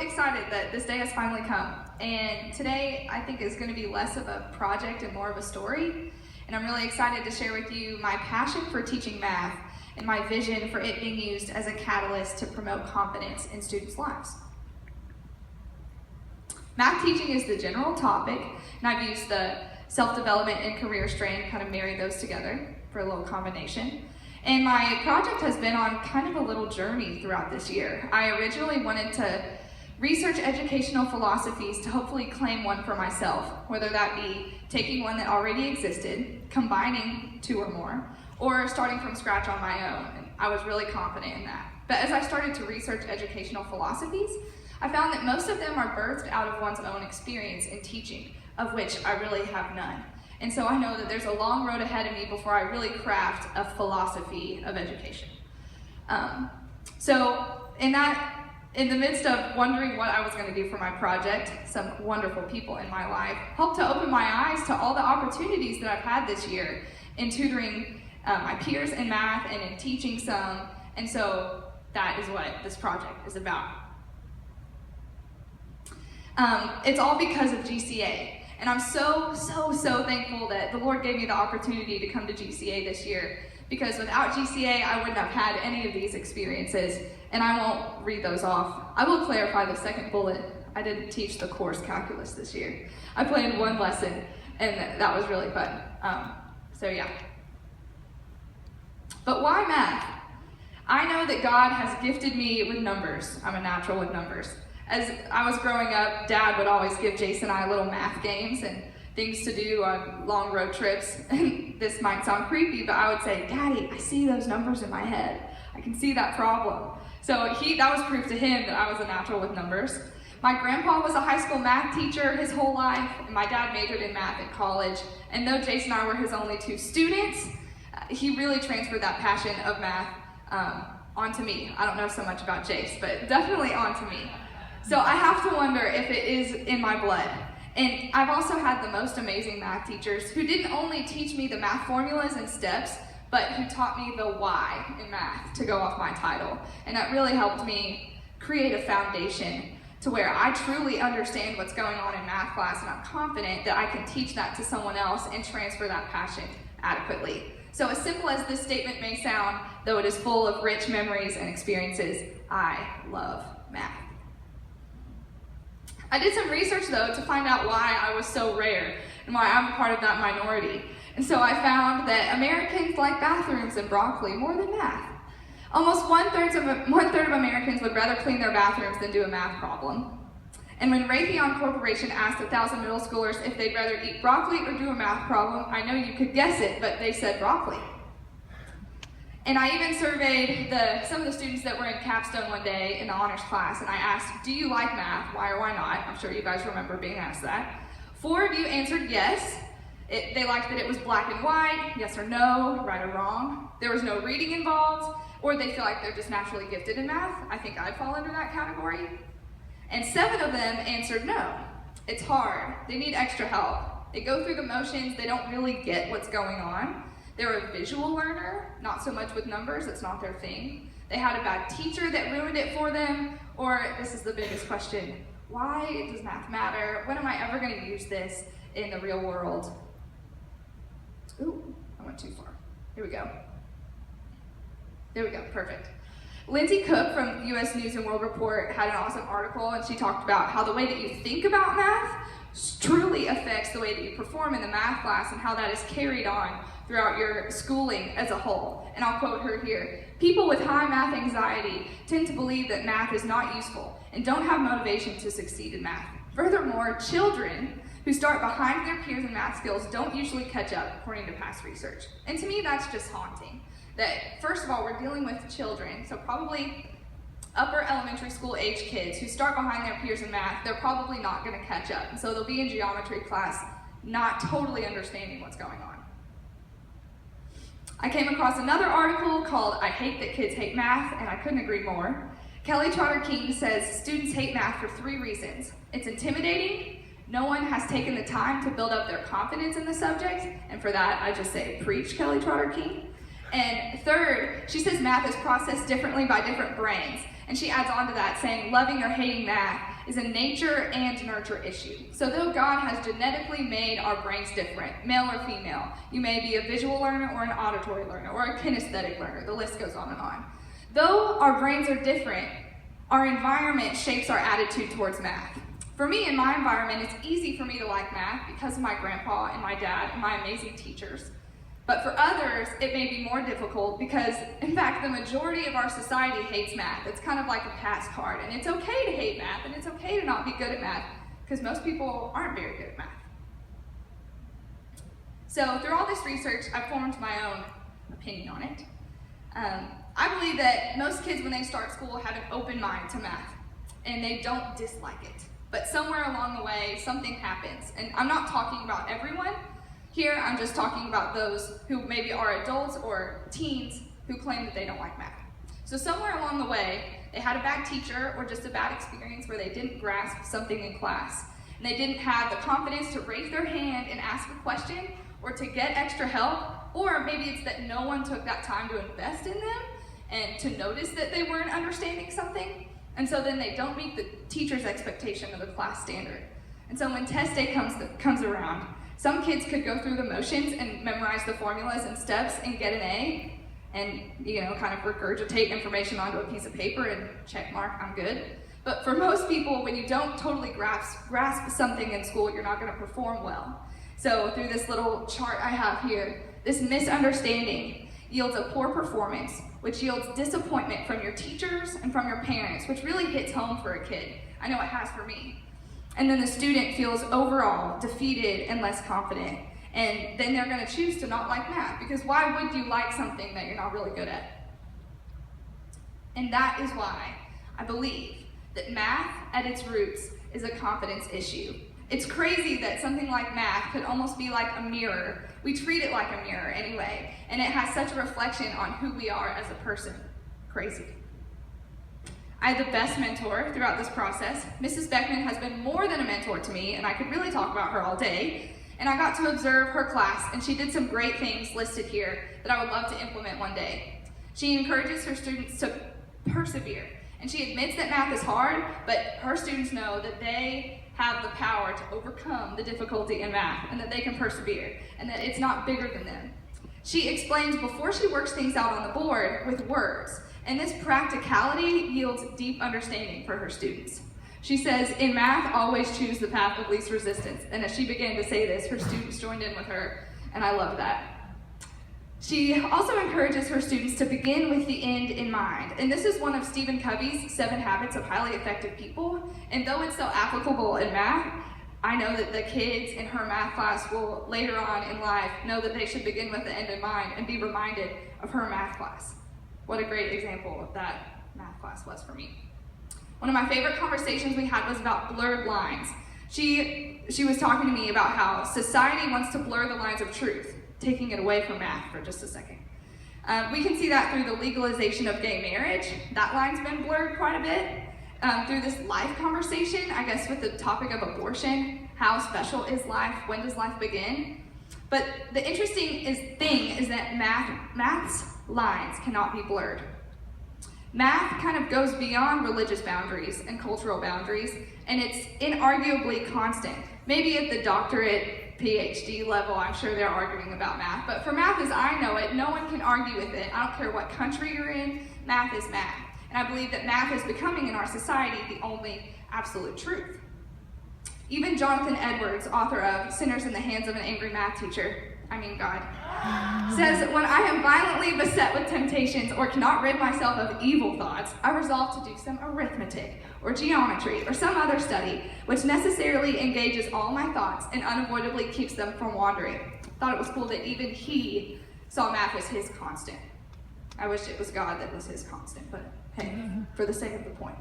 excited that this day has finally come. And today, I think, is going to be less of a project and more of a story. And I'm really excited to share with you my passion for teaching math and my vision for it being used as a catalyst to promote confidence in students' lives. Math teaching is the general topic, and I've used the self-development and career strand to kind of marry those together for a little combination. And my project has been on kind of a little journey throughout this year. I originally wanted to research educational philosophies to hopefully claim one for myself, whether that be taking one that already existed, combining two or more, or starting from scratch on my own. And I was really confident in that. But as I started to research educational philosophies, I found that most of them are birthed out of one's own experience in teaching, of which I really have none. And so I know that there's a long road ahead of me before I really craft a philosophy of education. In the midst of wondering what I was going to do for my project, some wonderful people in my life helped to open my eyes to all the opportunities that I've had this year in tutoring my peers in math and in teaching some. And so that is what this project is about. It's all because of GCA. And I'm so thankful that the Lord gave me the opportunity to come to GCA this year, because without GCA, I wouldn't have had any of these experiences, and I won't read those off. I will clarify the second bullet. I didn't teach the course calculus this year. I planned one lesson, and that was really fun. But why math? I know that God has gifted me with numbers. I'm a natural with numbers. As I was growing up, Dad would always give Jason and I little math games and things to do on long road trips. And this might sound creepy, but I would say, Daddy, I see those numbers in my head. I can see that problem. So that was proof to him that I was a natural with numbers. My grandpa was a high school math teacher his whole life, and my dad majored in math in college. And though Jason and I were his only two students, he really transferred that passion of math onto me. I don't know so much about Jace, but definitely onto me. So I have to wonder if it is in my blood. And I've also had the most amazing math teachers who didn't only teach me the math formulas and steps, but who taught me the why in math, to go off my title. And that really helped me create a foundation to where I truly understand what's going on in math class, and I'm confident that I can teach that to someone else and transfer that passion adequately. So as simple as this statement may sound, though it is full of rich memories and experiences, I love math. I did some research, though, to find out why I was so rare and why I'm part of that minority. And so I found that Americans like bathrooms and broccoli more than math. Almost one-third of Americans would rather clean their bathrooms than do a math problem. And when Raytheon Corporation asked 1,000 middle schoolers if they'd rather eat broccoli or do a math problem, I know you could guess it, but they said broccoli. And I even surveyed some of the students that were in Capstone one day in the honors class, and I asked, do you like math? Why or why not? I'm sure you guys remember being asked that. 4 of you answered yes. They liked that it was black and white, yes or no, right or wrong. There was no reading involved, or they feel like they're just naturally gifted in math. I think I'd fall under that category. And 7 of them answered no. It's hard. They need extra help. They go through the motions. They don't really get what's going on. They're a visual learner, not so much with numbers, it's not their thing. They had a bad teacher that ruined it for them, or this is the biggest question, why does math matter? When am I ever going to use this in the real world? Ooh, I went too far. Here we go. There we go, perfect. Lindsay Cook from US News and World Report had an awesome article, and she talked about how the way that you think about math truly affects the way that you perform in the math class and how that is carried on throughout your schooling as a whole. And I'll quote her here. People with high math anxiety tend to believe that math is not useful and don't have motivation to succeed in math. Furthermore, children who start behind their peers in math skills don't usually catch up, according to past research. And to me, that's just haunting. That, first of all, we're dealing with children, so probably upper elementary school age kids who start behind their peers in math, they're probably not going to catch up. And so they'll be in geometry class not totally understanding what's going on. I came across another article called I Hate That Kids Hate Math, and I couldn't agree more. Kelly Trotter King says students hate math for 3 reasons. It's intimidating, no one has taken the time to build up their confidence in the subject, and for that I just say preach, Kelly Trotter King. And third, she says math is processed differently by different brains, And she adds on to that saying, loving or hating math is a nature and nurture issue. So though God has genetically made our brains different, male or female, you may be a visual learner or an auditory learner or a kinesthetic learner, the list goes on and on. Though our brains are different, our environment shapes our attitude towards math. For me, in my environment, it's easy for me to like math because of my grandpa and my dad and my amazing teachers. But for others, it may be more difficult because, in fact, the majority of our society hates math. It's kind of like a pass card, and it's okay to hate math, and it's okay to not be good at math, because most people aren't very good at math. So through all this research, I've formed my own opinion on it. I believe that most kids, when they start school, have an open mind to math, and they don't dislike it. But somewhere along the way, something happens. And I'm not talking about everyone. Here, I'm just talking about those who maybe are adults or teens who claim that they don't like math. So somewhere along the way, they had a bad teacher or just a bad experience where they didn't grasp something in class. And they didn't have the confidence to raise their hand and ask a question or to get extra help. Or maybe it's that no one took that time to invest in them and to notice that they weren't understanding something. And so then they don't meet the teacher's expectation of the class standard. And so when test day comes around, some kids could go through the motions and memorize the formulas and steps and get an A and, kind of regurgitate information onto a piece of paper and check mark, I'm good. But for most people, when you don't totally grasp something in school, you're not going to perform well. So through this little chart I have here, this misunderstanding yields a poor performance, which yields disappointment from your teachers and from your parents, which really hits home for a kid. I know it has for me. And then the student feels overall defeated and less confident. And then they're going to choose to not like math, because why would you like something that you're not really good at? And that is why I believe that math at its roots is a confidence issue. It's crazy that something like math could almost be like a mirror. We treat it like a mirror anyway, and it has such a reflection on who we are as a person. Crazy. I had the best mentor throughout this process. Mrs. Beckman has been more than a mentor to me, and I could really talk about her all day. And I got to observe her class, and she did some great things listed here that I would love to implement one day. She encourages her students to persevere, and she admits that math is hard, but her students know that they have the power to overcome the difficulty in math, and that they can persevere, and that it's not bigger than them. She explains before she works things out on the board with words, and this practicality yields deep understanding for her students. She says, in math, always choose the path of least resistance. And as she began to say this, her students joined in with her, and I love that. She also encourages her students to begin with the end in mind. And this is one of Stephen Covey's 7 Habits of Highly Effective People. And though it's so applicable in math, I know that the kids in her math class will later on in life know that they should begin with the end in mind and be reminded of her math class. What a great example of that math class was for me. One of my favorite conversations we had was about blurred lines. She was talking to me about how society wants to blur the lines of truth, taking it away from math for just a second. We can see that through the legalization of gay marriage. That line's been blurred quite a bit. Through this life conversation, I guess with the topic of abortion, how special is life? When does life begin? But the interesting thing is that math's lines cannot be blurred. Math kind of goes beyond religious boundaries and cultural boundaries, and it's inarguably constant. Maybe at the doctorate, PhD level, I'm sure they're arguing about math, but for math as I know it, no one can argue with it. I don't care what country you're in, math is math. And I believe that math is becoming in our society the only absolute truth. Even Jonathan Edwards, author of Sinners in the Hands of an Angry Math Teacher, God, says, when I am violently beset with temptations or cannot rid myself of evil thoughts, I resolve to do some arithmetic or geometry or some other study which necessarily engages all my thoughts and unavoidably keeps them from wandering. Thought it was cool that even he saw math as his constant. I wish it was God that was his constant, but hey, for the sake of the point.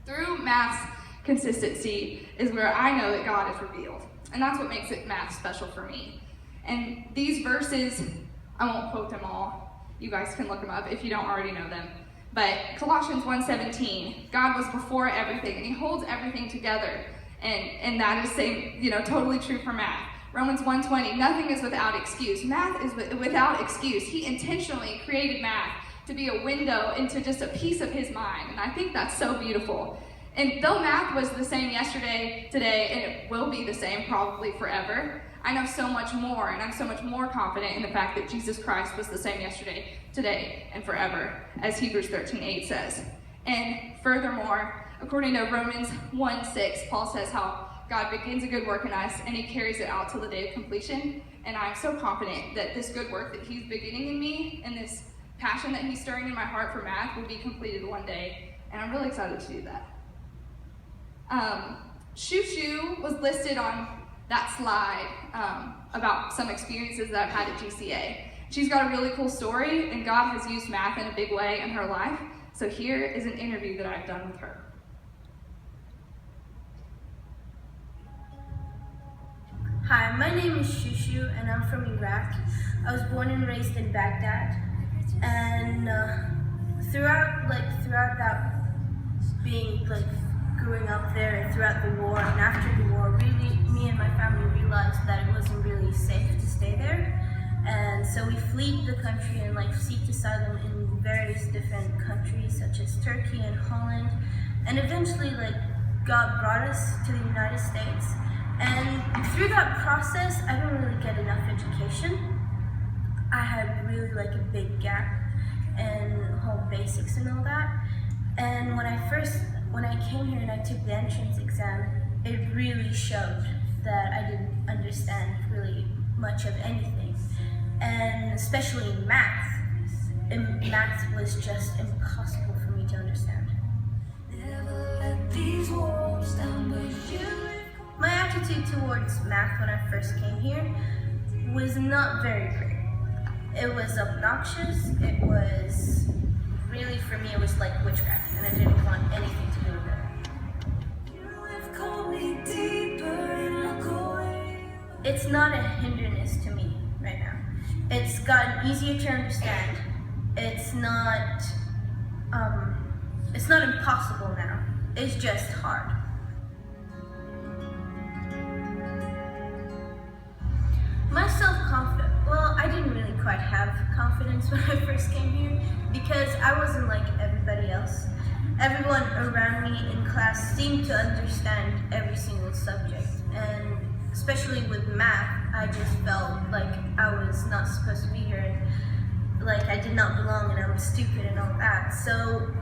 Through math's consistency is where I know that God is revealed, and that's what makes it math special for me. And these verses, I won't quote them all. You guys can look them up if you don't already know them. But Colossians 1:17, God was before everything, and he holds everything together. And that is totally true for math. Romans 1:20, nothing is without excuse. Math is without excuse. He intentionally created math to be a window into just a piece of his mind. And I think that's so beautiful. And though math was the same yesterday, today, and it will be the same probably forever, I know so much more, and I'm so much more confident in the fact that Jesus Christ was the same yesterday, today, and forever, as Hebrews 13:8 says. And furthermore, according to Romans 1:6, Paul says how God begins a good work in us, and he carries it out till the day of completion. And I'm so confident that this good work that he's beginning in me, and this passion that he's stirring in my heart for math, will be completed one day. And I'm really excited to do that. Shushu was listed on that slide about some experiences that I've had at GCA. She's got a really cool story, and God has used math in a big way in her life. So here is an interview that I've done with her. Hi, my name is Shushu, and I'm from Iraq. I was born and raised in Baghdad, and throughout that being growing up there and throughout the war and after the war, really, me and my family realized that it wasn't really safe to stay there, and so we fled the country and seeked asylum in various different countries such as Turkey and Holland, and eventually God brought us to the United States. And through that process, I didn't really get enough education. I had really a big gap in home basics and all that. And when I came here and I took the entrance exam, it really showed that I didn't understand really much of anything. And especially in math. And math was just impossible for me to understand. Never let these walls down, but my attitude towards math when I first came here was not very great. It was obnoxious. It was really, for me, it was like witchcraft, and I didn't want anything to do with it. It's not a hindrance to me right now. It's gotten easier to understand. It's not impossible now. It's just hard. My self-confidence, well, I didn't really quite have confidence when I first came here because I wasn't like everybody else. Everyone around me in class seemed to understand every single subject, and especially with math, I just felt like I was not supposed to be here and I did not belong and I was stupid and all that. So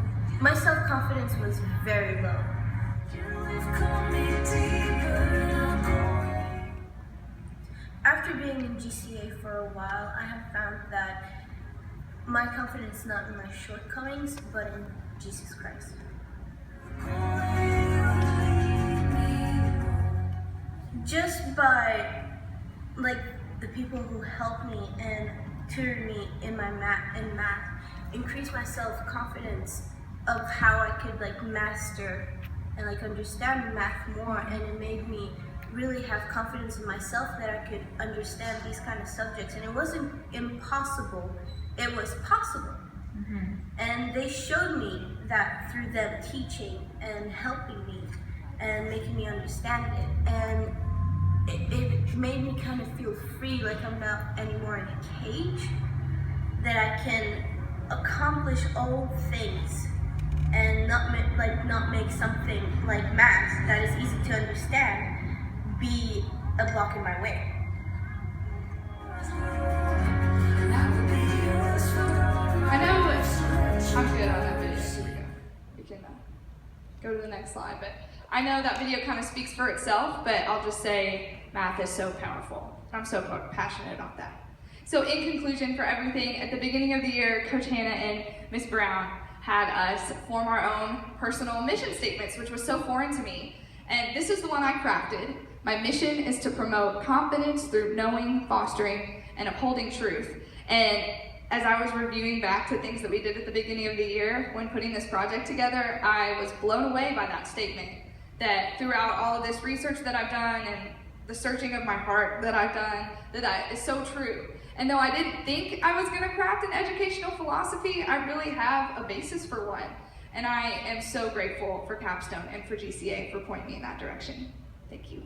my self-confidence was very low. After being in GCA for a while, I have found that my confidence is not in my shortcomings, but in Jesus Christ. Just by the people who helped me and tutored me in math, increased my self-confidence of how I could master and understand math more, and it made me really have confidence in myself that I could understand these kind of subjects. And it wasn't impossible, it was possible. Mm-hmm. And they showed me that through them teaching and helping me and making me understand it. And it made me kind of feel free, like I'm not anymore in a cage, that I can accomplish all things and not make something like math that is easy to understand be a block in my way. I know I'm good on that video. Here we go. We can go to the next slide, but I know that video kind of speaks for itself, but I'll just say math is so powerful. I'm so passionate about that. So in conclusion, for everything, at the beginning of the year, Coach Hannah and Miss Brown had us form our own personal mission statements, which was so foreign to me. And this is the one I crafted. My mission is to promote confidence through knowing, fostering, and upholding truth. And as I was reviewing back to things that we did at the beginning of the year when putting this project together, I was blown away by that statement. That throughout all of this research that I've done and the searching of my heart that I've done, that is so true. And though I didn't think I was going to craft an educational philosophy, I really have a basis for one. And I am so grateful for Capstone and for GCA for pointing me in that direction. Thank you.